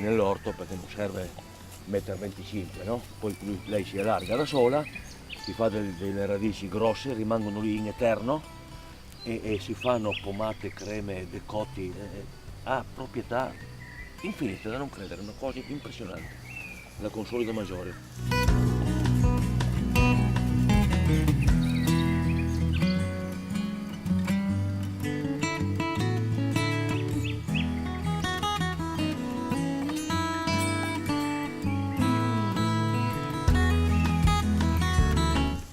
nell'orto perché non serve 1,25 m, no? Poi lei si allarga da sola, si fa delle radici grosse, rimangono lì in eterno e si fanno pomate, creme, decotti, ha proprietà infinite da non credere, una cosa impressionante, la Consolido Maggiore.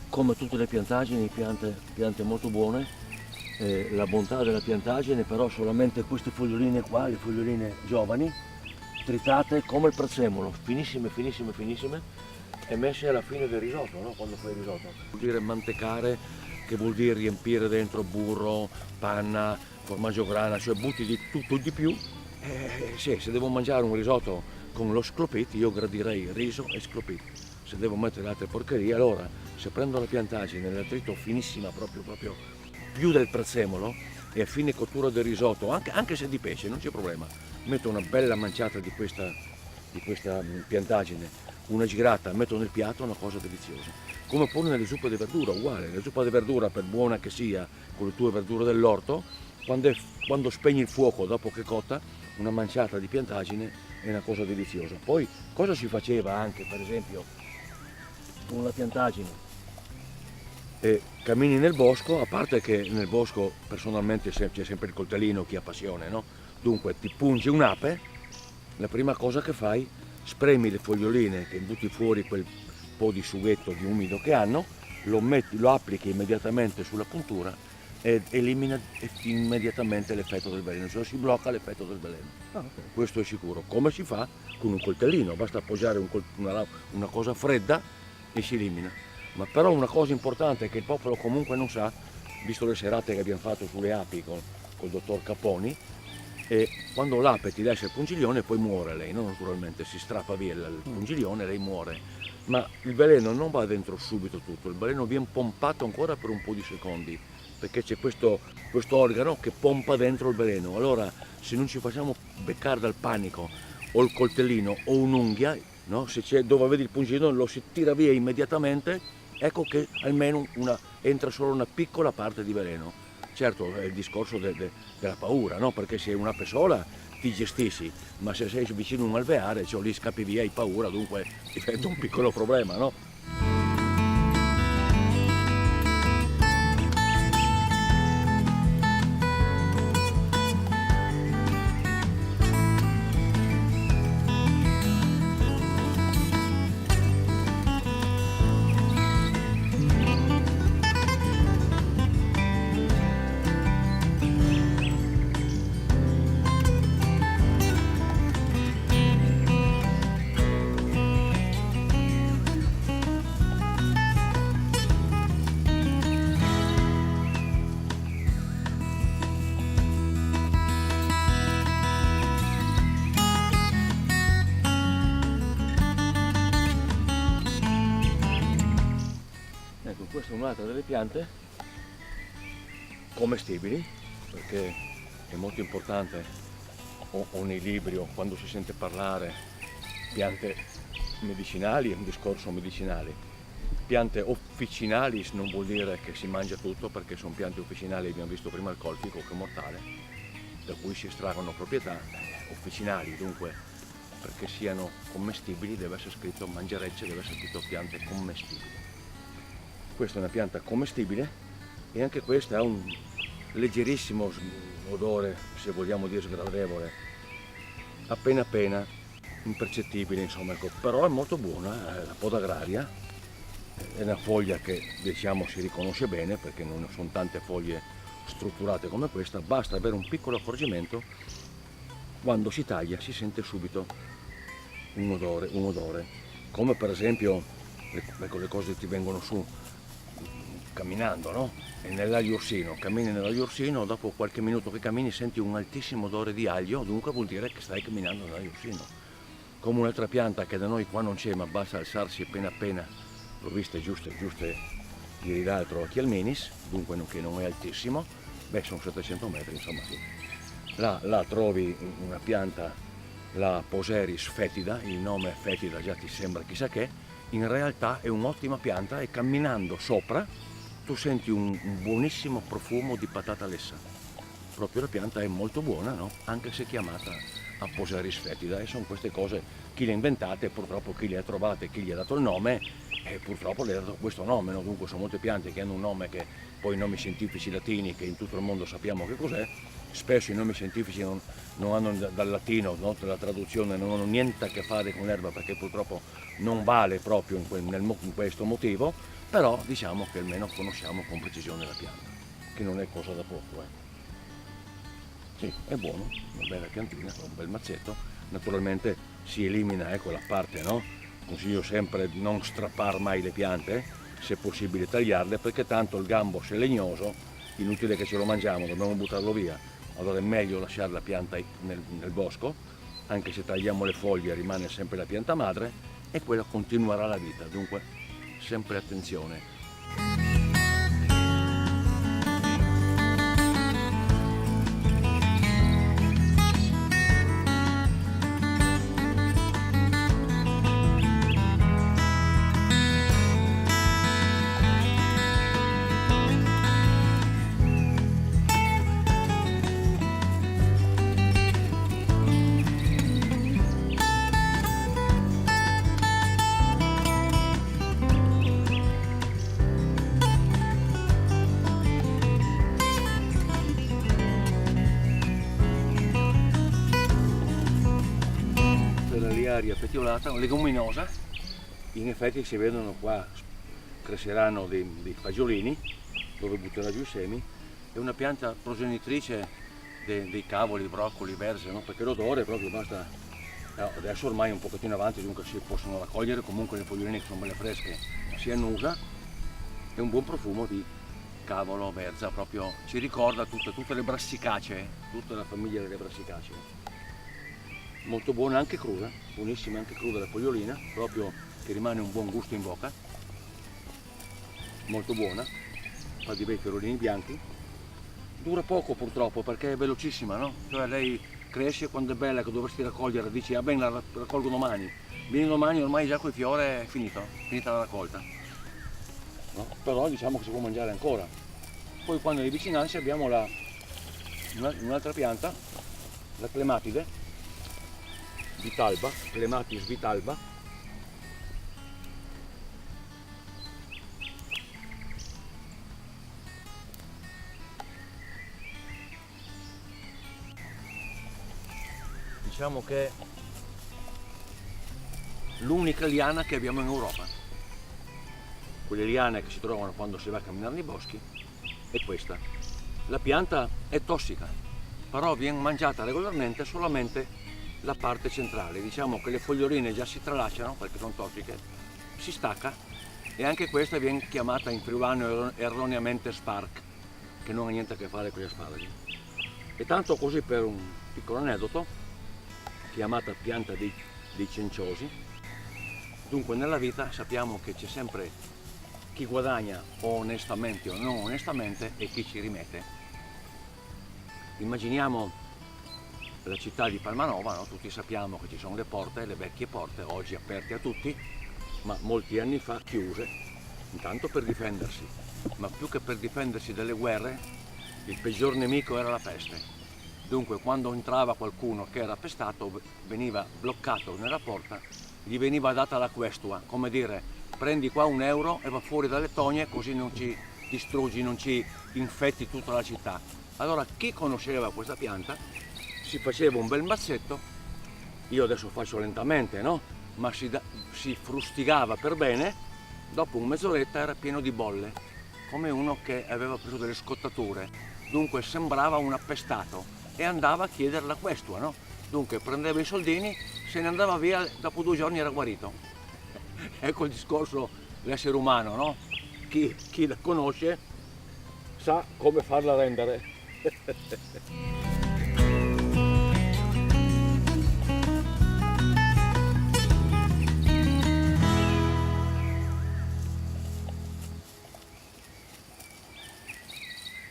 Come tutte le piantagini, piante molto buone, la bontà della piantagine però solamente queste foglioline qua, le foglioline giovani, tritate come il prezzemolo, finissime, finissime, finissime, e messe alla fine del risotto, no? Quando fai il risotto. Vuol dire mantecare, che vuol dire riempire dentro burro, panna, formaggio grana, cioè butti di tutto e di più. Sì, se devo mangiare un risotto con lo sclopit, io gradirei riso e sclopit. Se devo mettere altre porcherie, allora se prendo la piantagine nell'attrito finissima, proprio più del prezzemolo, e a fine cottura del risotto, anche se di pesce, non c'è problema, metto una bella manciata di questa piantagine, una girata, metto nel piatto, una cosa deliziosa. Come pure nelle zuppe di verdura, uguale, la zuppa di verdura, per buona che sia, con le tue verdure dell'orto, quando spegni il fuoco dopo che è cotta, una manciata di piantagine è una cosa deliziosa. Poi cosa si faceva anche, per esempio, con la piantagine? Cammini nel bosco, a parte che nel bosco personalmente c'è sempre il coltellino, chi ha passione, no? Dunque ti pungi un'ape, la prima cosa che fai, spremi le foglioline che butti fuori quel po' di sughetto di umido che hanno, lo applichi immediatamente sulla puntura e elimina immediatamente l'effetto del veleno, cioè si blocca l'effetto del veleno. Okay. Questo è sicuro. Come si fa? Con un coltellino, basta appoggiare una cosa fredda e si elimina. Ma però una cosa importante che il popolo comunque non sa, visto le serate che abbiamo fatto sulle api col dottor Caponi, e quando l'ape ti lascia il pungiglione poi muore lei, no? Naturalmente si strappa via il pungiglione e lei muore. Ma il veleno non va dentro subito tutto, il veleno viene pompato ancora per un po' di secondi, perché c'è questo organo che pompa dentro il veleno. Allora se non ci facciamo beccare dal panico o il coltellino o un'unghia, no? Se c'è dove vedi il pungiglione lo si tira via immediatamente, ecco che almeno entra solo una piccola parte di veleno. Certo è il discorso della paura, no? Perché se è un'ape sola ti gestisci, ma se sei vicino a un alveare, cioè lì scappi via, hai paura, dunque diventa un piccolo problema, no? Ecco, questa è un'altra delle piante commestibili, perché è molto importante, o nei libri o quando si sente parlare, piante medicinali, è un discorso medicinale. Piante officinali non vuol dire che si mangia tutto, perché sono piante officinali, abbiamo visto prima il colfico che è mortale, da cui si estraggono proprietà officinali, dunque perché siano commestibili deve essere scritto mangerecce, deve essere scritto piante commestibili. Questa è una pianta commestibile e anche questa ha un leggerissimo odore, se vogliamo dire sgradevole, appena impercettibile, insomma, ecco. Però è molto buona, è la podagraria, è una foglia che diciamo si riconosce bene perché non sono tante foglie strutturate come questa, basta avere un piccolo accorgimento, quando si taglia si sente subito un odore, come per esempio le cose che ti vengono su camminando, no? E nell'aglio ursino, cammini nell'aglio ursino, dopo qualche minuto che cammini senti un altissimo odore di aglio, dunque vuol dire che stai camminando nell'aglio ursino. Come un'altra pianta che da noi qua non c'è, ma basta alzarsi appena provviste giuste di l'altro Chialmenis, dunque che non è altissimo, beh sono 700 metri, insomma sì. Là trovi una pianta la Poseris fetida, il nome fetida già ti sembra chissà che, in realtà è un'ottima pianta e camminando sopra tu senti un buonissimo profumo di patata lessa. Proprio la pianta è molto buona, no? Anche se chiamata Aposeris fetida, e sono queste cose chi le ha inventate, purtroppo chi le ha trovate, chi gli ha dato il nome, e purtroppo le ha dato questo nome, no? Dunque sono molte piante che hanno un nome che poi i nomi scientifici latini, che in tutto il mondo sappiamo che cos'è, spesso i nomi scientifici non hanno dal latino, no? Dalla traduzione, non hanno niente a che fare con l'erba perché purtroppo non vale proprio in questo motivo, però diciamo che almeno conosciamo con precisione la pianta, che non è cosa da poco. Sì, è buono, una bella piantina, un bel mazzetto, naturalmente si elimina, ecco la parte, no? Consiglio sempre di non strappare mai le piante, se possibile tagliarle, perché tanto il gambo se è legnoso, inutile che ce lo mangiamo, dobbiamo buttarlo via. Allora è meglio lasciare la pianta nel bosco, anche se tagliamo le foglie rimane sempre la pianta madre e quella continuerà la vita, dunque sempre attenzione. Aria petiolata, leguminosa, in effetti si vedono qua, cresceranno dei fagiolini dove butterà giù i semi, è una pianta progenitrice dei cavoli, broccoli, verze, no? Perché l'odore proprio basta, adesso ormai è un pochettino avanti, dunque si possono raccogliere comunque le foglioline che sono belle fresche, si annusa, è un buon profumo di cavolo, verza, proprio ci ricorda tutte le brassicacee, tutta la famiglia delle brassicacee. Molto buona anche cruda, buonissima anche cruda la fogliolina, proprio che rimane un buon gusto in bocca, molto buona, fa di bei fiorellini bianchi, dura poco purtroppo perché è velocissima, no? Cioè lei cresce quando è bella che dovresti raccogliere, dici ah bene la raccolgo domani, vieni domani ormai già quel fiore è finito, finita la raccolta, no? Però diciamo che si può mangiare ancora. Poi qua nelle vicinanze abbiamo un'altra pianta, la clematide, Vitalba, Clematis vitalba, diciamo che è l'unica liana che abbiamo in Europa. Quelle liane che si trovano quando si va a camminare nei boschi è questa. La pianta è tossica, però viene mangiata regolarmente solamente la parte centrale, diciamo che le foglioline già si tralasciano perché sono tossiche, si stacca e anche questa viene chiamata in friulano erroneamente spark, che non ha niente a che fare con gli asparagi. E tanto così per un piccolo aneddoto, chiamata pianta dei cenciosi, dunque nella vita sappiamo che c'è sempre chi guadagna o onestamente o non onestamente e chi ci rimette. Immaginiamo la città di Palmanova, no? Tutti sappiamo che ci sono le porte, le vecchie porte, oggi aperte a tutti, ma molti anni fa chiuse, intanto per difendersi, ma più che per difendersi dalle guerre, il peggior nemico era la peste. Dunque quando entrava qualcuno che era pestato, veniva bloccato nella porta, gli veniva data la questua, come dire, prendi qua €1 e va fuori dalle togne così non ci distruggi, non ci infetti tutta la città. Allora chi conosceva questa pianta si faceva un bel mazzetto, io adesso faccio lentamente, no? Ma si frustigava per bene, dopo un mezz'oretta era pieno di bolle, come uno che aveva preso delle scottature, dunque sembrava un appestato e andava a chiedere la questua, no? Dunque prendeva i soldini, se ne andava via, dopo 2 giorni era guarito. Ecco il discorso dell'essere umano, no? Chi la conosce sa come farla rendere.